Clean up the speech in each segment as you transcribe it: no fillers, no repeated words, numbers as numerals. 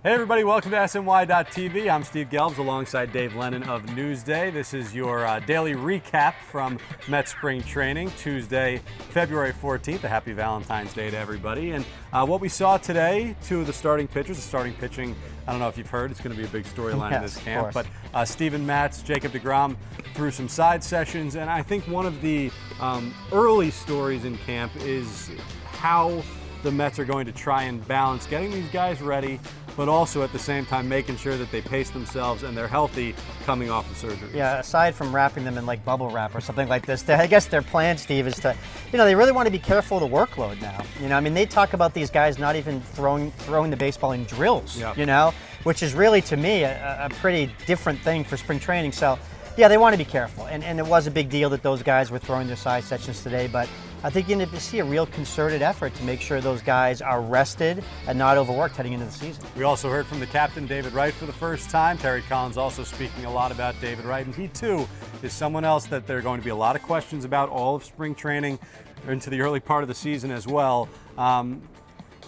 Hey everybody, welcome to SNY.TV. I'm Steve Gelbs alongside Dave Lennon of Newsday. This is your daily recap from Mets spring training, Tuesday, February 14th. A happy Valentine's Day to everybody. And what we saw today, two of the starting pitchers, the starting pitching, I don't know if you've heard, it's going to be a big storyline in this camp. But Steven Matz, Jacob deGrom threw some side sessions. And I think one of the early stories in camp is how the Mets are going to try and balance getting these guys ready, but also at the same time making sure that they pace themselves and they're healthy coming off the surgery. Yeah, aside from wrapping them in like bubble wrap or something like this, I guess their plan, Steve, is to, they really want to be careful of the workload now. I mean, they talk about these guys not even throwing the baseball in drills, which is really, to me, a pretty different thing for spring training. So, yeah, they want to be careful. And it was a big deal that those guys were throwing their side sessions today, but I think you need to see a real concerted effort to make sure those guys are rested and not overworked heading into the season. We also heard from the captain, David Wright, for the first time. Terry Collins also speaking a lot about David Wright, and he too is someone else that there are going to be a lot of questions about all of spring training into the early part of the season as well.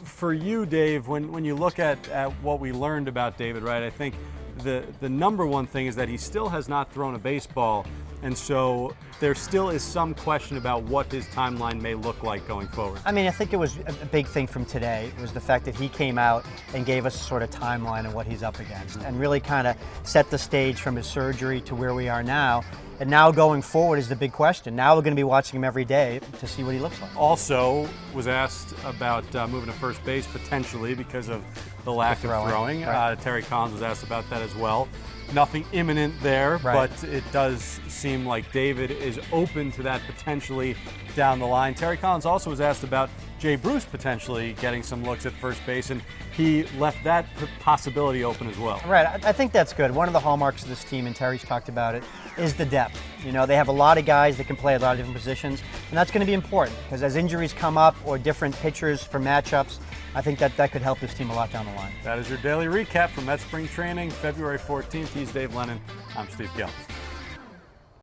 For you, Dave, when you look at what we learned about David Wright, I think the number one thing is that he still has not thrown a baseball. And so there still is some question about what his timeline may look like going forward. I mean, I think it was a big thing from today was the fact that he came out and gave us a sort of timeline of what he's up against and really kind of set the stage from his surgery to where we are now. And now going forward is the big question. Now we're going to be watching him every day to see what he looks like. Also was asked about moving to first base potentially because of the lack of throwing. Right. Terry Collins was asked about that as well. Nothing imminent there, but it does seem like David is open to that potentially down the line. Terry Collins also was asked about Jay Bruce potentially getting some looks at first base, and he left that possibility open as well. Right, I think that's good. One of the hallmarks of this team, and Terry's talked about it, is the depth. They have a lot of guys that can play a lot of different positions, and that's going to be important because as injuries come up or different pitchers for matchups, I think that could help this team a lot down the line. That is your daily recap from Mets spring training, February 14th. He's Dave Lennon. I'm Steve Gelbs.